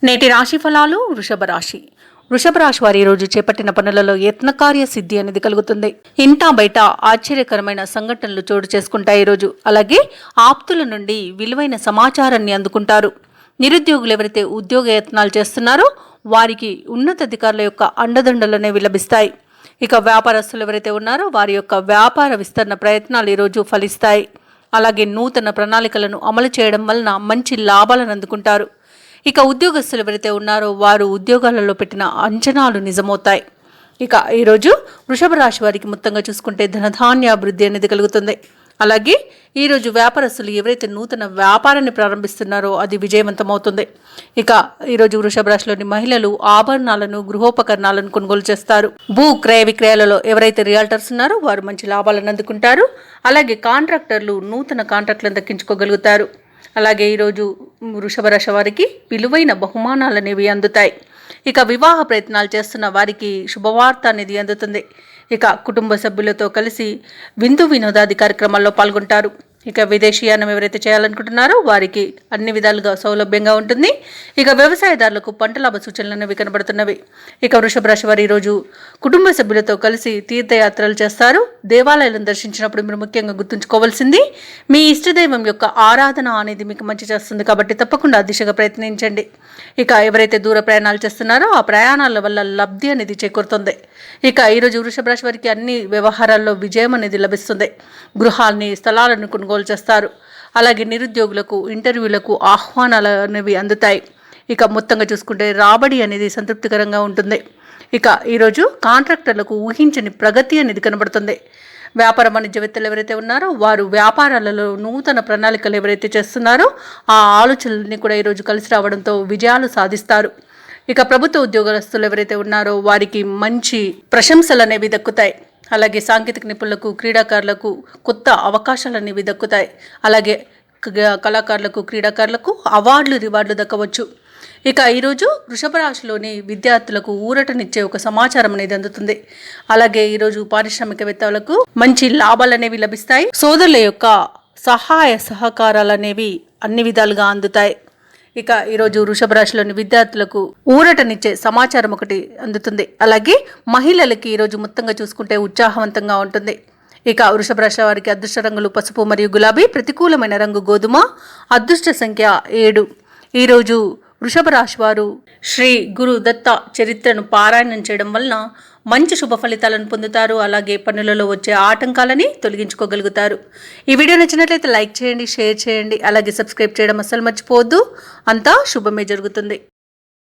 నేటి రాశి ఫలాలు. వృషభ రాశి వారి రోజు చేపట్టిన పనులలో యత్నకార్య సిద్ధి అనేది కలుగుతుంది. ఇంటా బయట ఆశ్చర్యకరమైన సంఘటనలు చోటు చేసుకుంటాయి ఈ రోజు. అలాగే ఆప్తుల నుండి విలువైన సమాచారాన్ని అందుకుంటారు. నిరుద్యోగులు ఎవరైతే ఉద్యోగ యత్నాలు చేస్తున్నారో వారికి ఉన్నతాధికారుల యొక్క అండదండలు అనేవి లభిస్తాయి. ఇక వ్యాపారస్తులు ఎవరైతే ఉన్నారో వారి యొక్క వ్యాపార విస్తరణ ప్రయత్నాలు ఈరోజు ఫలిస్తాయి. అలాగే నూతన ప్రణాళికలను అమలు చేయడం వలన మంచి లాభాలను అందుకుంటారు. ఇక ఉద్యోగస్తులు ఎవరైతే ఉన్నారో వారు ఉద్యోగాలలో పెట్టిన అంచనాలు నిజమవుతాయి. ఇక ఈరోజు వృషభ రాశి వారికి మొత్తంగా చూసుకుంటే ధనధాన్యాభివృద్ధి అనేది కలుగుతుంది. అలాగే ఈరోజు వ్యాపారస్తులు ఎవరైతే నూతన వ్యాపారాన్ని ప్రారంభిస్తున్నారో అది విజయవంతమవుతుంది. ఇక ఈరోజు వృషభ రాశిలోని మహిళలు ఆభరణాలను, గృహోపకరణాలను కొనుగోలు చేస్తారు. భూ క్రయ విక్రయాలలో ఎవరైతే రియాల్టర్స్ ఉన్నారో వారు మంచి లాభాలను అందుకుంటారు. అలాగే కాంట్రాక్టర్లు నూతన కాంట్రాక్టులను దక్కించుకోగలుగుతారు. అలాగే ఈరోజు వృషభ రాశి వారికి విలువైన బహుమానాలు అనేవి అందుతాయి. ఇక వివాహ ప్రయత్నాలు చేస్తున్న వారికి శుభవార్త అనేది అందుతుంది. ఇక కుటుంబ సభ్యులతో కలిసి విందు వినోదాది కార్యక్రమాల్లో పాల్గొంటారు. ఇక విదేశీయానం ఎవరైతే చేయాలనుకుంటున్నారో వారికి అన్ని విధాలుగా సౌలభ్యంగా ఉంటుంది. ఇక వ్యవసాయదారులకు పంట లాభ సూచనలు అనేవి కనబడుతున్నవి. ఇక వృషభ రాశి వారు ఈరోజు కుటుంబ సభ్యులతో కలిసి తీర్థయాత్రలు చేస్తారు. దేవాలయాలను దర్శించినప్పుడు మీరు ముఖ్యంగా గుర్తుంచుకోవాల్సింది మీ ఇష్టదైవం యొక్క ఆరాధన అనేది మీకు మంచి చేస్తుంది. కాబట్టి తప్పకుండా ఆ దిశగా ప్రయత్నించండి. ఇక ఎవరైతే దూర ప్రయాణాలు చేస్తున్నారో ఆ ప్రయాణాల వల్ల లబ్ధి అనేది చేకూరుతుంది. ఇక ఈరోజు వృషభ రాశి వారికి అన్ని వ్యవహారాల్లో విజయం అనేది లభిస్తుంది. గృహాల్ని, స్థలాలను కొనుగోలు చేస్తారు. అలాగే నిరుద్యోగులకు ఇంటర్వ్యూలకు ఆహ్వానాలు అనేవి అందుతాయి. ఇక మొత్తంగా చూసుకుంటే రాబడి అనేది సంతృప్తికరంగా ఉంటుంది. ఇక ఈరోజు కాంట్రాక్టర్లకు ఊహించని ప్రగతి అనేది కనబడుతుంది. వ్యాపార వాణిజ్యవేత్తలు ఎవరైతే ఉన్నారో వారు వ్యాపారాలలో నూతన ప్రణాళికలు ఎవరైతే చేస్తున్నారో ఆ ఆలోచనలన్నీ కూడా ఈరోజు కలిసి రావడంతో విజయాలు సాధిస్తారు. ఇక ప్రభుత్వ ఉద్యోగస్తులు ఎవరైతే ఉన్నారో వారికి మంచి ప్రశంసలు అనేవి దక్కుతాయి. అలాగే సాంకేతిక నిపుణులకు, క్రీడాకారులకు కొత్త అవకాశాలు అనేవి దక్కుతాయి. అలాగే కళాకారులకు, క్రీడాకారులకు అవార్డులు, రివార్డులు దక్కవచ్చు. ఇక ఈరోజు వృషభ రాశిలోని విద్యార్థులకు ఊరటనిచ్చే ఒక సమాచారం అనేది అందుతుంది. అలాగే ఈరోజు పారిశ్రామికవేత్తలకు మంచి లాభాలు అనేవి లభిస్తాయి. సోదరుల యొక్క సహాయ సహకారాలు అనేవి అన్ని విధాలుగా అందుతాయి. ఇక ఈరోజు వృషభ రాశిలోని విద్యార్థులకు ఊరటనిచ్చే సమాచారం ఒకటి అందుతుంది. అలాగే మహిళలకి ఈరోజు మొత్తంగా చూసుకుంటే ఉత్సాహవంతంగా ఉంటుంది. ఇక వృషభ రాశి వారికి అదృష్ట రంగులు పసుపు మరియు గులాబీ, ప్రతికూలమైన రంగు గోధుమ, అదృష్ట సంఖ్య 7. ఈరోజు వృషభ రాశి వారు శ్రీ గురు దత్త చరిత్రను పారాయణం చేయడం వలన మంచి శుభ ఫలితాలను పొందుతారు. అలాగే పనులలో వచ్చే ఆటంకాలని తొలగించుకోగలుగుతారు. ఈ వీడియో నచ్చినట్లయితే లైక్ చేయండి, షేర్ చేయండి, అలాగే సబ్స్క్రైబ్ చేయడం అస్సలు మర్చిపోవద్దు. అంతా శుభమే జరుగుతుంది.